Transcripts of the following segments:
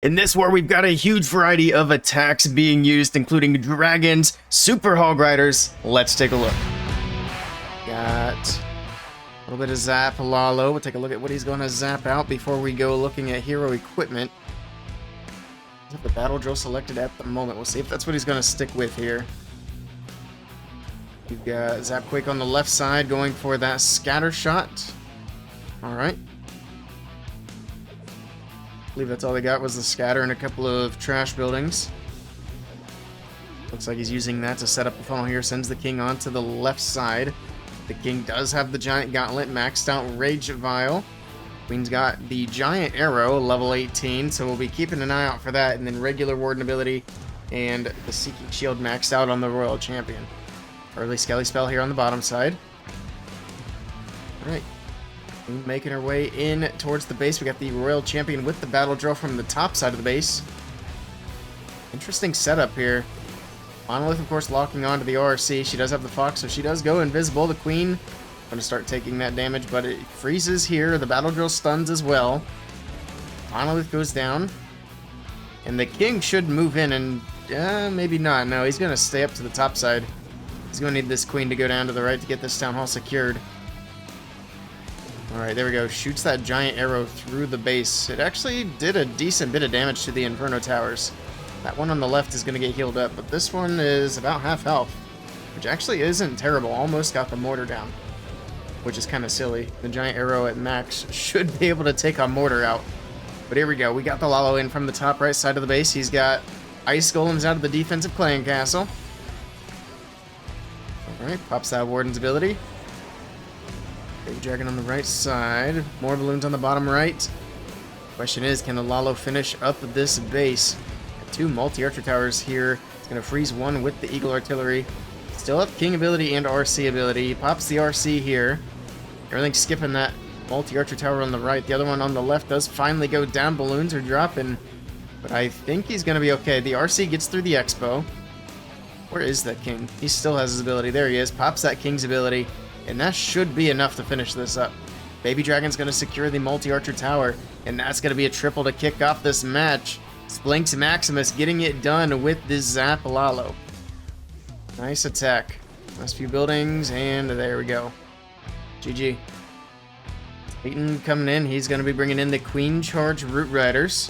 In this war, we've got a huge variety of attacks being used, including dragons, super hog riders. Let's take a look. Got a little bit of Zap LaLo. We'll take a look at what he's going to zap out before we go looking at hero equipment. I have the battle drill selected at the moment. We'll see if that's what he's going to stick with here. You've got Zap Quake on the left side going for that scatter shot. Alright. I believe that's all they got was the scatter and a couple of trash buildings. Looks like he's using that to set up the funnel here. Sends the king onto the left side. The king does have the giant gauntlet, maxed out rage vial. Queen's got the giant arrow, level 18, so we'll be keeping an eye out for that. And then regular warden ability and the seeking shield maxed out on the royal champion. Early skelly spell here on the bottom side. Alright. Making our way in towards the base. We got the royal champion with the battle drill from the top side of the base. Interesting setup here. Monolith, of course, locking onto the RC. She does have the fox, so she does go invisible. The queen going to start taking that damage, but it freezes here. The battle drill stuns as well. Monolith goes down. And the king should move in and maybe not. No, he's going to stay up to the top side. He's going to need this queen to go down to the right to get this town hall secured. Alright, there we go. Shoots that giant arrow through the base. It actually did a decent bit of damage to the Inferno Towers. That one on the left is going to get healed up, but this one is about half health, which actually isn't terrible. Almost got the mortar down, which is kind of silly. The giant arrow at max should be able to take a mortar out. But here we go. We got the LaLo in from the top right side of the base. He's got ice golems out of the defensive clan castle. Alright, pops that warden's ability. Big dragon on the right side. More balloons on the bottom right. Question is, can the LaLo finish up this base? Got two multi-archer towers here. It's going to freeze one with the eagle artillery. Still have king ability and RC ability. Pops the RC here. Everything's skipping that multi-archer tower on the right. The other one on the left does finally go down. Balloons are dropping. But I think he's going to be okay. The RC gets through the expo. Where is that king? He still has his ability. There he is. Pops that king's ability. And that should be enough to finish this up. Baby Dragon's going to secure the multi-archer tower. And that's going to be a triple to kick off this match. Splinks Maximus getting it done with this Zap LaLo. Nice attack. Last few buildings, and there we go. GG. Peyton coming in. He's going to be bringing in the Queen Charge Root Riders.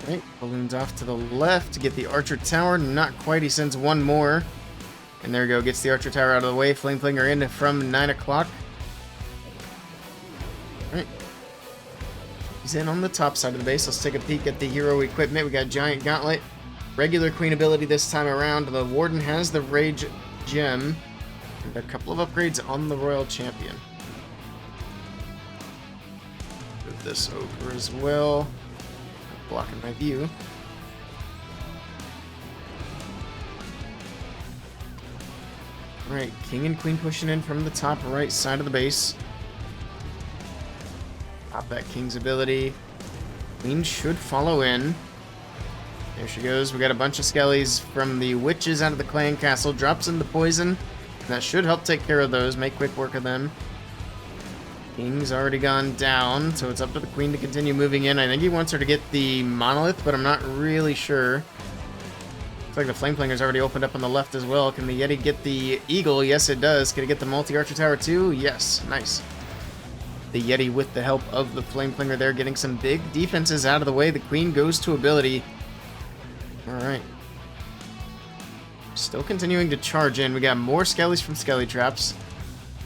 Right, balloons off to the left to get the Archer Tower. Not quite. He sends one more. And there we go, gets the Archer Tower out of the way. Flame Flinger in from 9 o'clock. Alright. He's in on the top side of the base. Let's take a peek at the hero equipment. We got Giant Gauntlet. Regular Queen ability this time around. The Warden has the Rage Gem. And a couple of upgrades on the Royal Champion. Move this over as well. Blocking my view. Alright, king and queen pushing in from the top right side of the base. Pop that king's ability. Queen should follow in. There she goes. We got a bunch of skellies from the witches out of the clan castle. Drops in the poison. That should help take care of those. Make quick work of them. King's already gone down, so it's up to the queen to continue moving in. I think he wants her to get the monolith, but I'm not really sure. Looks like the Flame Flinger's already opened up on the left as well. Can the Yeti get the Eagle? Yes, it does. Can it get the multi-archer tower too? Yes. Nice. The Yeti with the help of the Flame Flinger there, getting some big defenses out of the way. The Queen goes to ability. Alright. Still continuing to charge in. We got more Skellies from Skelly Traps.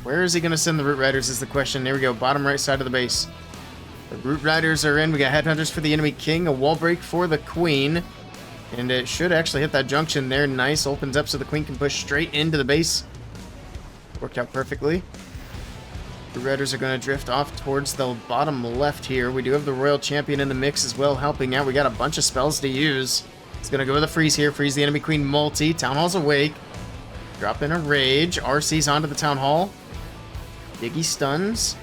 Where is he going to send the Root Riders is the question. There we go. Bottom right side of the base. The Root Riders are in. We got Headhunters for the enemy king. A wall break for the Queen. And it should actually hit that junction there. Nice. Opens up so the queen can push straight into the base. Worked out perfectly. The Raiders are going to drift off towards the bottom left here. We do have the Royal Champion in the mix as well, helping out. We got a bunch of spells to use. It's going to go with a freeze here. Freeze the enemy queen multi. Town Hall's awake. Drop in a rage. RC's onto the Town Hall. Diggy stuns.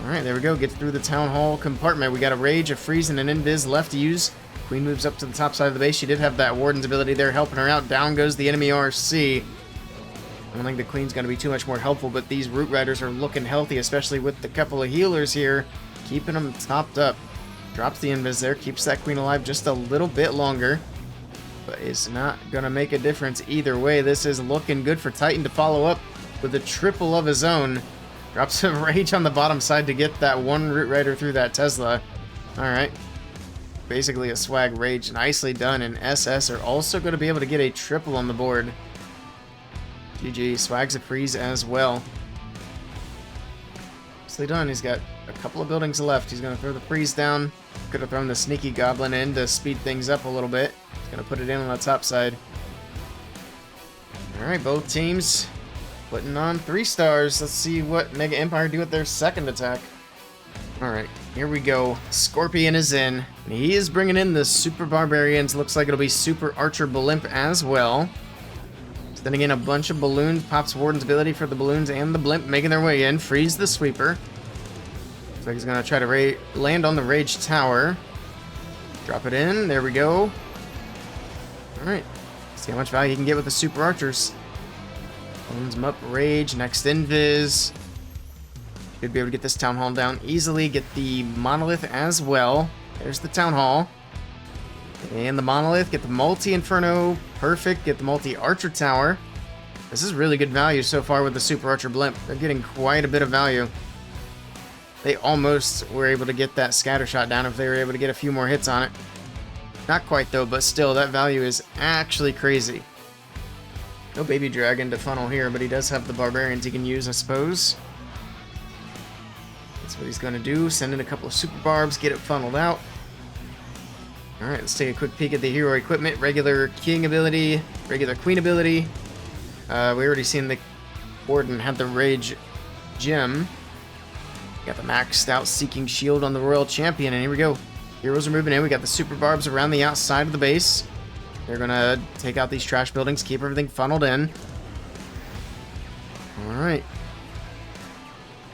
Alright, there we go. Gets through the Town Hall compartment. We got a rage, a freeze, and an invis left to use. Queen moves up to the top side of the base. She did have that Warden's ability there helping her out. Down goes the enemy RC. I don't think the Queen's going to be too much more helpful, but these Root Riders are looking healthy, especially with the couple of healers here. keeping them topped up. Drops the invis there, keeps that queen alive just a little bit longer. But it's not going to make a difference either way. This is looking good for Titan to follow up with a triple of his own. Drops a rage on the bottom side to get that one Root Rider through that Tesla. Alright. Basically a swag rage. Nicely done. And SS are also going to be able to get a triple on the board. GG. Swags a freeze as well. Nicely done. He's got a couple of buildings left. He's going to throw the freeze down. Could have thrown the sneaky goblin in to speed things up a little bit. He's going to put it in on the top side. Alright, both teams putting on 3 stars. Let's see what Mega Empire do with their second attack. Alright, here we go. Scorpion is in. And he is bringing in the Super Barbarians. Looks like it'll be Super Archer Blimp as well. Sending in a bunch of balloons. Pops Warden's ability for the balloons and the blimp making their way in. Freeze the sweeper. Looks like he's going to try to land on the Rage Tower. Drop it in. There we go. Alright. See how much value he can get with the Super Archers. Balloons him up. Rage. Next invis. Should be able to get this Town Hall down easily. Get the Monolith as well. There's the Town Hall. And the Monolith. Get the Multi-Inferno. Perfect. Get the Multi-Archer Tower. This is really good value so far with the Super Archer Blimp. They're getting quite a bit of value. They almost were able to get that scatter shot down if they were able to get a few more hits on it. Not quite though, but still, that value is actually crazy. No Baby Dragon to funnel here, but he does have the Barbarians he can use, I suppose. That's what he's going to do. Send in a couple of Super Barbs, get it funneled out. Alright, let's take a quick peek at the hero equipment. Regular King ability, regular Queen ability. We already seen the Warden had the Rage Gem. Got the maxed out Seeking Shield on the Royal Champion, and here we go. Heroes are moving in. We got the Super Barbs around the outside of the base. They're going to take out these trash buildings, keep everything funneled in. Alright.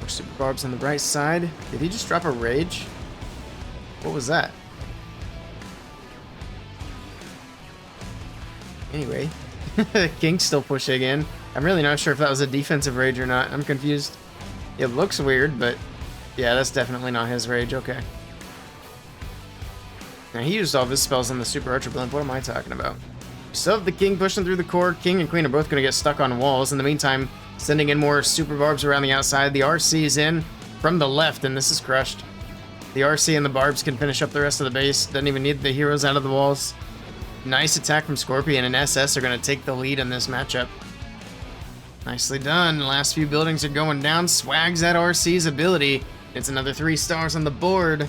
More Super Barbs on the right side. Did he just drop a Rage? What was that? Anyway. King's still pushing in. I'm really not sure if that was a defensive Rage or not. I'm confused. It looks weird, but yeah, that's definitely not his Rage. Okay. Now, he used all of his spells on the Super Archer Blimp. What am I talking about? So, the King pushing through the core. King and Queen are both going to get stuck on walls. In the meantime, sending in more Super Barbs around the outside. The RC is in from the left, and this is crushed. The RC and the Barbs can finish up the rest of the base. Doesn't even need the heroes out of the walls. Nice attack from Scorpion, and SS are going to take the lead in this matchup. Nicely done. The last few buildings are going down. Swags that RC's ability. It's another 3 stars on the board.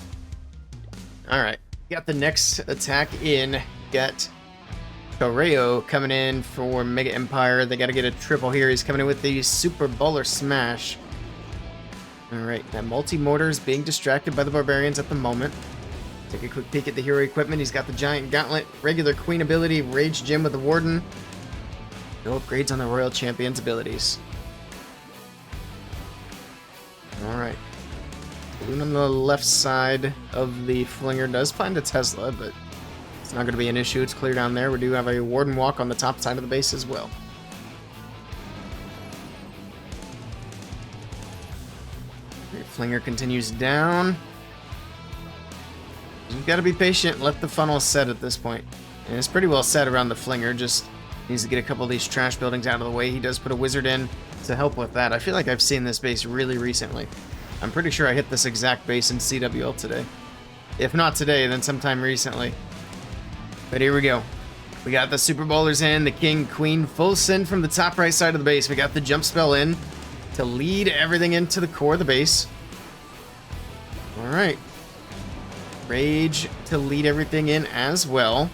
Alright. Got the next attack in. Got Correo coming in for Mega Empire. They got to get a triple here. He's coming in with the Super Bowler Smash. Alright. That Multi-Mortar is being distracted by the Barbarians at the moment. Take a quick peek at the hero equipment. He's got the Giant Gauntlet, regular Queen ability, Rage Gem with the Warden. No upgrades on the Royal Champion's abilities. Alright. Balloon on the left side of the Flinger does find a Tesla, but it's not going to be an issue. It's clear down there. We do have a Warden Walk on the top side of the base as well. Flinger continues down. You've got to be patient. Let the funnel set at this point. And it's pretty well set around the Flinger. Just needs to get a couple of these trash buildings out of the way. He does put a wizard in to help with that. I feel like I've seen this base really recently. I'm pretty sure I hit this exact base in CWL today. If not today, then sometime recently. But here we go. We got the Super Bowlers in, the King, Queen, full send from the top right side of the base. We got the jump spell in to lead everything into the core of the base. Alright. Rage to lead everything in as well.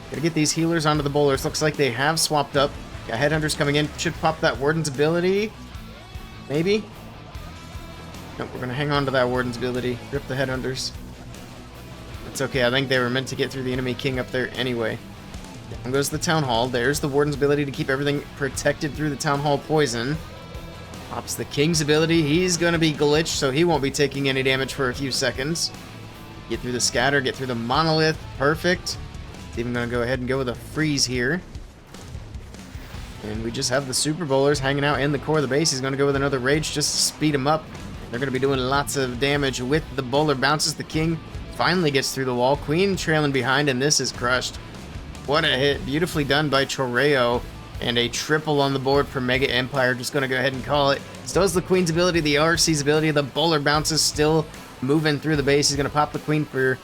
Gotta get these healers onto the bowlers. Looks like they have swapped up. Got headhunters coming in. Should pop that Warden's ability. Maybe. Nope, we're gonna hang on to that Warden's ability. Rip the headhunters. It's okay. I think they were meant to get through the enemy king up there anyway. Down goes the Town Hall. There's the Warden's ability to keep everything protected through the Town Hall poison. Pops the King's ability. He's gonna be glitched, so he won't be taking any damage for a few seconds. Get through the scatter, get through the monolith. Perfect. It's even going to go ahead and go with a freeze here. And we just have the Super Bowlers hanging out in the core of the base. He's going to go with another Rage just to speed him up They're going to be doing lots of damage with the bowler. Bounces the king. Finally gets through the wall. Queen trailing behind, and this is crushed. What a hit. Beautifully done by Choreo. And a triple on the board for Mega Empire. Just going to go ahead and call it. Still has the queen's ability, the RC's ability. The bowler bounces still moving through the base. He's going to pop the queen for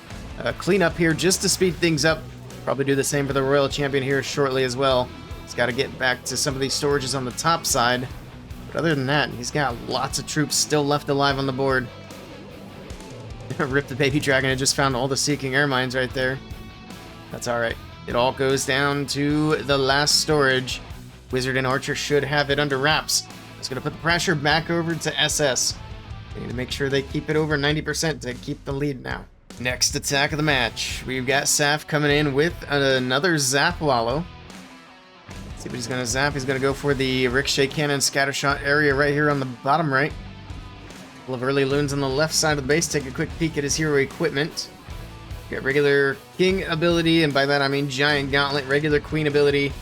cleanup here just to speed things up. Probably do the same for the royal champion here shortly as well. He's got to get back to some of these storages on the top side. But other than that, he's got lots of troops still left alive on the board. Rip the baby dragon. I just found all the Seeking Air Mines right there. That's alright. It all goes down to the last storage. Wizard and Archer should have it under wraps. It's going to put the pressure back over to SS. They need to make sure they keep it over 90% to keep the lead now. Next attack of the match. We've got Saf coming in with another Zap LaLo. See what he's going to zap. He's going to go for the Ricochet Cannon Scattershot area right here on the bottom right. A couple of early loons on the left side of the base. Take a quick peek at his hero equipment. Got regular King ability, and by that I mean Giant Gauntlet, regular Queen ability,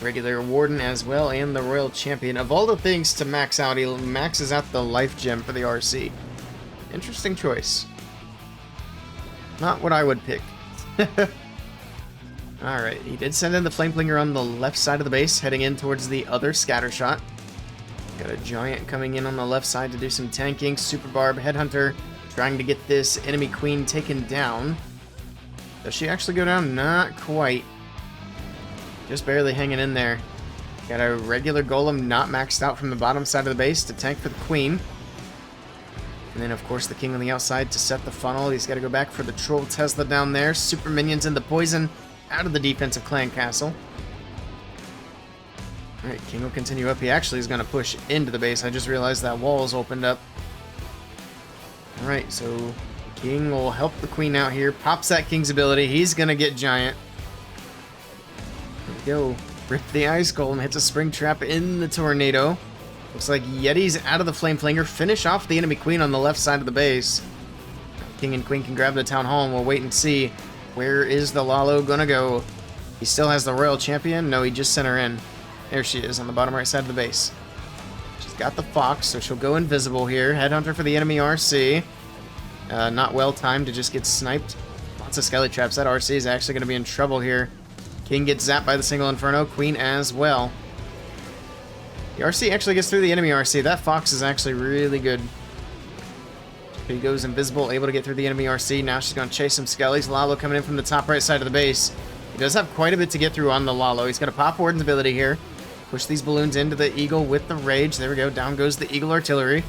regular Warden as well, and the Royal Champion. Of all the things to max out, he maxes out the Life Gem for the RC. Interesting choice. Not what I would pick. Alright, he did send in the Flameblinger on the left side of the base, heading in towards the other Scattershot. Got a Giant coming in on the left side to do some tanking. Super Barb, Headhunter, trying to get this enemy queen taken down. Does she actually go down? Not quite. Just barely hanging in there. Got a regular Golem not maxed out from the bottom side of the base to tank for the queen. And then, of course, the king on the outside to set the funnel. He's got to go back for the Troll Tesla down there. Super minions in the poison out of the defensive clan castle. Alright, king will continue up. He actually is going to push into the base. I just realized that wall is opened up. Alright, so king will help the queen out here. Pops that king's ability. He's going to get giant. There we go. Rip the ice golem. Hits a spring trap in the tornado. Looks like Yeti's out of the flame flinger. Finish off the enemy queen on the left side of the base. King and queen can grab the town hall, and we'll wait and see. Where is the LaLo gonna go? He still has the royal champion? No, he just sent her in. There she is on the bottom right side of the base. She's got the fox, so she'll go invisible here. Headhunter for the enemy RC. Not well timed to just get sniped. Lots of skelly traps. That RC is actually going to be in trouble here. King gets zapped by the single inferno. Queen as well. The RC actually gets through the enemy RC. That fox is actually really good. He goes invisible, able to get through the enemy RC. Now she's going to chase some skellies. LaLo coming in from the top right side of the base. He does have quite a bit to get through on the LaLo. He's going to pop Warden's ability here. Push these balloons into the Eagle with the Rage. There we go. Down goes the Eagle Artillery.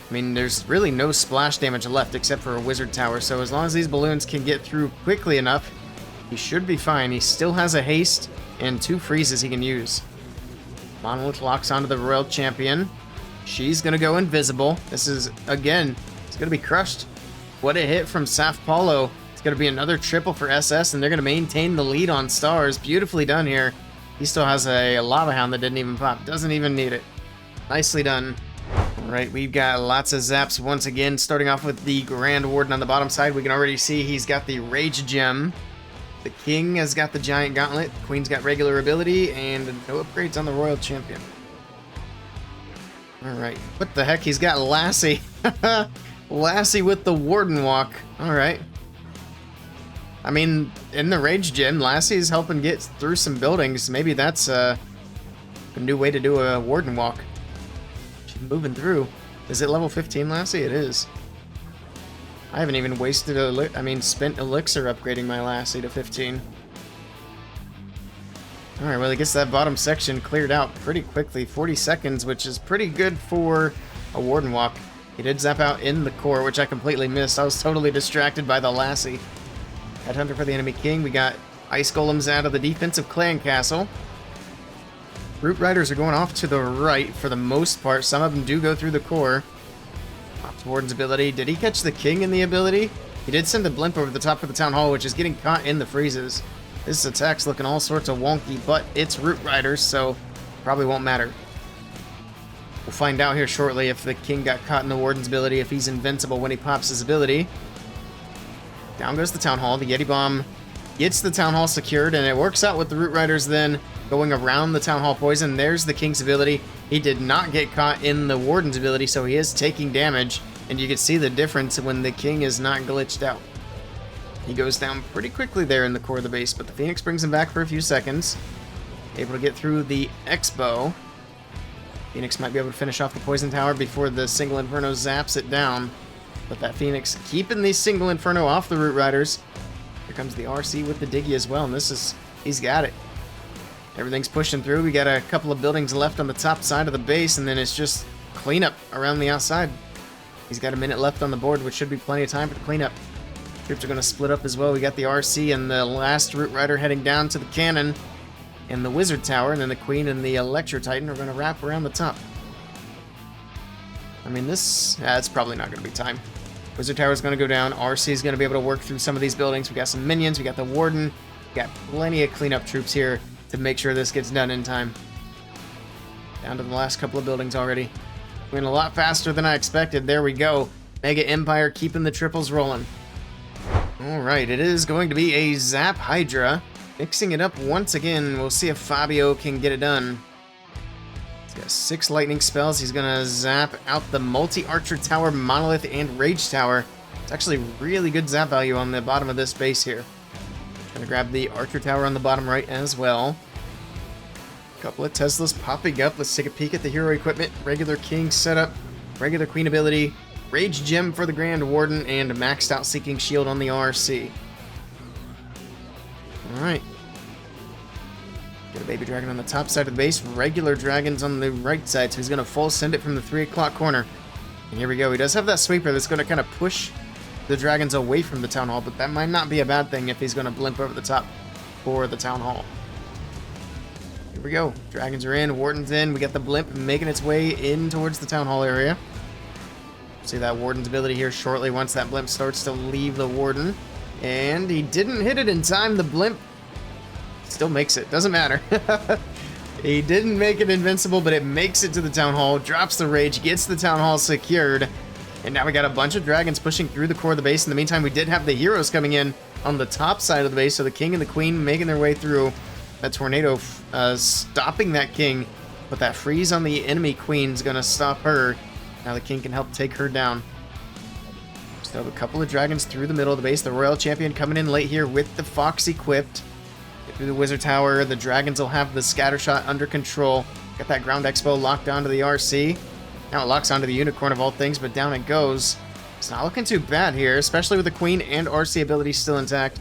I mean, there's really no splash damage left except for a Wizard Tower. So as long as these balloons can get through quickly enough, he should be fine. He still has a haste and 2 freezes he can use. Monolith locks onto the Royal Champion. She's going to go invisible. This is, again, it's going to be crushed. What a hit from Saf Paulo. It's going to be another triple for SS, and they're going to maintain the lead on stars. Beautifully done here. He still has a Lava Hound that didn't even pop. Doesn't even need it. Nicely done. All right, we've got lots of zaps once again. Starting off with the Grand Warden on the bottom side. We can already see he's got the Rage Gem. The King has got the Giant Gauntlet. The Queen's got regular ability, and no upgrades on the Royal Champion. Alright, what the heck? He's got Lassie. Lassie with the Warden Walk. Alright. I mean, in the Rage Gym, Lassie's helping get through some buildings. Maybe that's a new way to do a Warden Walk. She's moving through. Is it level 15, Lassie? It is. I haven't even wasted spent elixir upgrading my Lassie to 15. Alright, well, he gets that bottom section cleared out pretty quickly. 40 seconds, which is pretty good for a Warden Walk. He did zap out in the core, which I completely missed. I was totally distracted by the Lassie. Headhunter for the enemy king. We got Ice Golems out of the defensive clan castle. Root Riders are going off to the right for the most part. Some of them do go through the core. Pops Warden's ability. Did he catch the king in the ability? He did send a blimp over the top of the town hall, which is getting caught in the freezes. This attack's looking all sorts of wonky, but it's Root Riders, so probably won't matter. We'll find out here shortly if the king got caught in the Warden's ability, if he's invincible when he pops his ability. Down goes the town hall. The Yeti Bomb gets the town hall secured, and it works out with the Root Riders then going around the town hall poison. There's the king's ability. He did not get caught in the Warden's ability, so he is taking damage, and you can see the difference when the King is not glitched out. He goes down pretty quickly there in the core of the base, but the Phoenix brings him back for a few seconds. Able to get through the X-Bow. Phoenix might be able to finish off the Poison Tower before the Single Inferno zaps it down. But that Phoenix keeping the Single Inferno off the Root Riders. Here comes the RC with the Diggy as well, and he's got it. Everything's pushing through. We got a couple of buildings left on the top side of the base, and then it's just cleanup around the outside. He's got a minute left on the board, which should be plenty of time for the cleanup. Troops are going to split up as well. We got the RC and the last Root Rider heading down to the cannon and the Wizard Tower, and then the Queen and the Electro Titan are going to wrap around the top. I mean, it's probably not going to be time. Wizard Tower is going to go down. RC is going to be able to work through some of these buildings. We got some minions. We got the Warden. We got plenty of cleanup troops here to make sure this gets done in time. Down to the last couple of buildings already. Went a lot faster than I expected. There we go. Mega Empire keeping the triples rolling. Alright, it is going to be a Zap Hydra. Mixing it up once again. We'll see if Fabio can get it done. He's got 6 lightning spells. He's going to zap out the Multi-Archer Tower, Monolith, and Rage Tower. It's actually really good zap value on the bottom of this base here. Going to grab the Archer Tower on the bottom right as well. Couple of Teslas popping up. Let's take a peek at the hero equipment. Regular King setup, regular Queen ability, Rage Gem for the Grand Warden, and maxed out Seeking Shield on the RC. Alright. Got a Baby Dragon on the top side of the base, regular dragons on the right side, so he's going to full send it from the 3 o'clock corner. And here we go. He does have that sweeper that's going to kind of push the dragons away from the Town Hall, but that might not be a bad thing if he's going to blimp over the top for the Town Hall. Here we go. Dragons are in, Warden's in. We got the blimp making its way in towards the Town Hall area. See that Warden's ability here shortly once that blimp starts to leave the Warden. And he didn't hit it in time. The blimp still makes it. Doesn't matter. He didn't make it invincible, but it makes it to the Town Hall. Drops the Rage, gets the Town Hall secured. And now we got a bunch of dragons pushing through the core of the base. In the meantime, we did have the heroes coming in on the top side of the base. So the King and the Queen making their way through. That tornado stopping that King. But that freeze on the enemy Queen's going to stop her. Now the King can help take her down. Still have a couple of dragons through the middle of the base. The Royal Champion coming in late here with the Fox equipped. Get through the Wizard Tower. The dragons will have the scatter shot under control. Got that Ground Expo locked onto the RC. Now it locks onto the Unicorn of all things, but down it goes. It's not looking too bad here, especially with the Queen and RC ability still intact.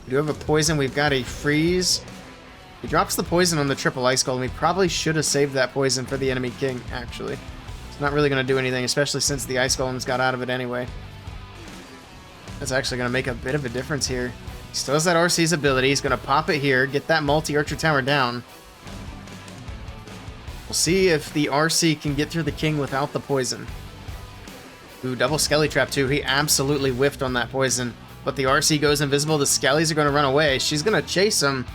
We do have a poison. We've got a freeze. He drops the poison on the triple ice golem. We probably should have saved that poison for the enemy King, actually. It's not really going to do anything, especially since the ice golems got out of it anyway. That's actually going to make a bit of a difference here. He still has that RC's ability. He's going to pop it here, get that multi-archer tower down. We'll see if the RC can get through the King without the poison. Ooh, double Skelly Trap too. He absolutely whiffed on that poison. But the RC goes invisible. The Skellies are going to run away. She's going to chase him.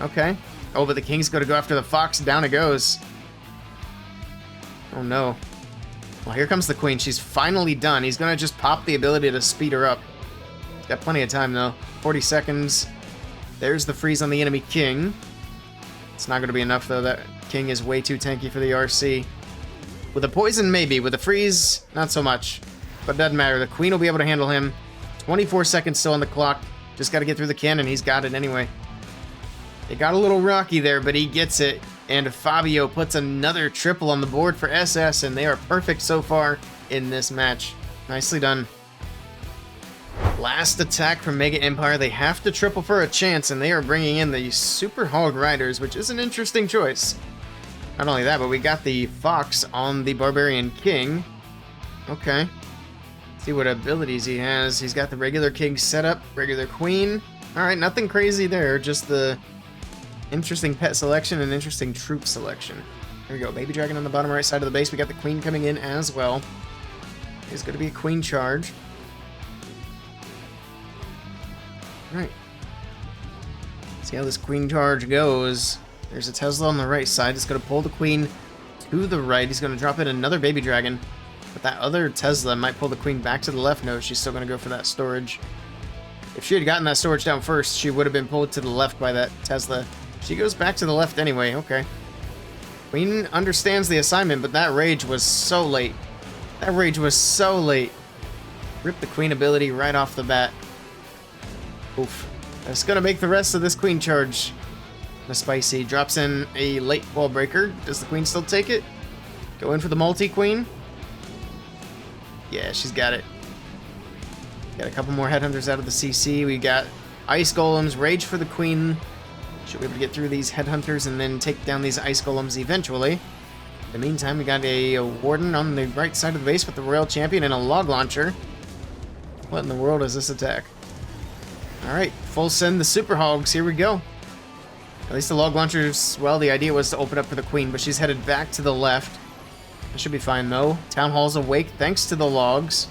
Okay. Oh, but the King's going to go after the Fox. Down it goes. Oh, no. Well, here comes the Queen. She's finally done. He's going to just pop the ability to speed her up. He's got plenty of time, though. 40 seconds. There's the freeze on the enemy King. It's not going to be enough, though. That King is way too tanky for the RC. With a poison, maybe. With a freeze, not so much. But it doesn't matter. The Queen will be able to handle him. 24 seconds still on the clock. Just got to get through the cannon. He's got it anyway. It got a little rocky there, but he gets it. And Fabio puts another triple on the board for SS, and they are perfect so far in this match. Nicely done. Last attack from Mega Empire. They have to triple for a chance, and they are bringing in the Super Hog Riders, which is an interesting choice. Not only that, but we got the Fox on the Barbarian King. Okay. See what abilities he has. He's got the regular King set up, regular Queen. Alright, nothing crazy there, just the interesting pet selection and interesting troop selection. There we go, Baby Dragon on the bottom right side of the base. We got the Queen coming in as well. It's going to be a Queen charge. Alright. See how this Queen charge goes. There's a Tesla on the right side. It's going to pull the Queen to the right. He's going to drop in another Baby Dragon. But that other Tesla might pull the Queen back to the left. No, she's still going to go for that storage. If she had gotten that storage down first, she would have been pulled to the left by that Tesla. She goes back to the left anyway. Okay. Queen understands the assignment, but that rage was so late. That rage was so late. Rip the Queen ability right off the bat. Oof. That's gonna make the rest of this Queen charge a spicy. Drops in a late wall breaker. Does the Queen still take it? Go in for the multi-Queen. Yeah, she's got it. Got a couple more headhunters out of the CC. We got ice golems. Rage for the Queen. Should be able to get through these headhunters and then take down these ice golems eventually. In the meantime, we got a warden on the right side of the base with the royal champion and a log launcher. What in the world is this attack? Alright, full send the Super Hogs. Here we go. At least the log launchers, well, the idea was to open up for the Queen, but she's headed back to the left. That should be fine, though. Town Hall's awake thanks to the logs.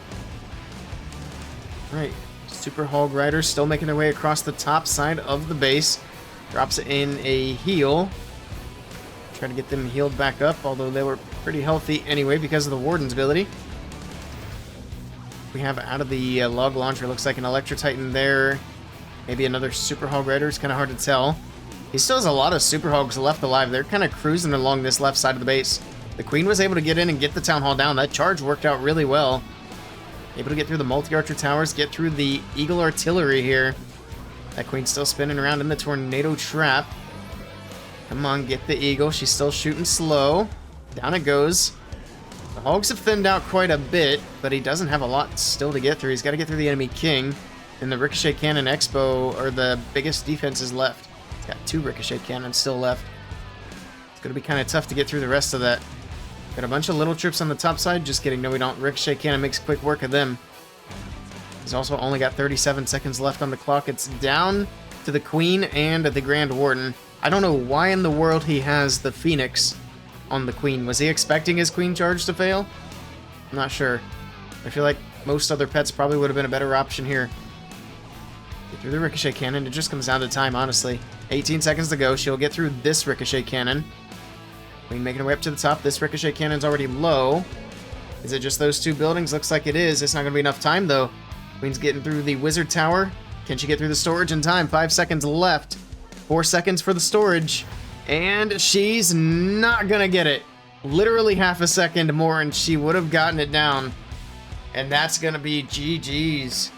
Alright, Super Hog Riders still making their way across the top side of the base. Drops in a heal. Try to get them healed back up, although they were pretty healthy anyway because of the Warden's ability. We have out of the log launcher, looks like an Electro Titan there. Maybe another Super Hog Rider, it's kind of hard to tell. He still has a lot of Super Hogs left alive. They're kind of cruising along this left side of the base. The Queen was able to get in and get the Town Hall down. That charge worked out really well. Able to get through the multi-archer towers, get through the Eagle Artillery here. That Queen's still spinning around in the Tornado Trap. Come on, get the Eagle. She's still shooting slow. Down it goes. The Hogs have thinned out quite a bit, but he doesn't have a lot still to get through. He's got to get through the enemy King. And the Ricochet Cannon Expo are the biggest defenses left. He's got 2 Ricochet Cannons still left. It's going to be kind of tough to get through the rest of that. Got a bunch of little troops on the top side. Just kidding. No, we don't. Ricochet Cannon makes quick work of them. He's also only got 37 seconds left on the clock. It's down to the Queen and the Grand Warden. I don't know why in the world he has the Phoenix on the Queen. Was he expecting his Queen charge to fail? I'm not sure. I feel like most other pets probably would have been a better option here. Get through the Ricochet Cannon. It just comes down to time, honestly. 18 seconds to go. She'll get through this Ricochet Cannon. Queen making her way up to the top. This Ricochet Cannon's already low. Is it just those 2 buildings? Looks like it is. It's not going to be enough time, though. Queen's getting through the Wizard Tower. Can she get through the storage in time? 5 seconds left. 4 seconds for the storage. And she's not going to get it. Literally half a second more, and she would have gotten it down. And that's going to be GG's.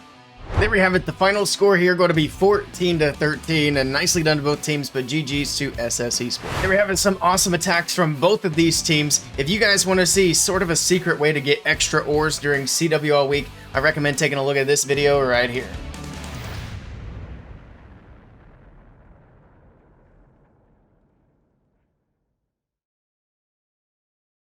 There we have it. The final score here going to be 14-13, and nicely done to both teams, but GG's to SS Esports. There we have it. Some awesome attacks from both of these teams. If you guys want to see sort of a secret way to get extra ores during CWL week, I recommend taking a look at this video right here.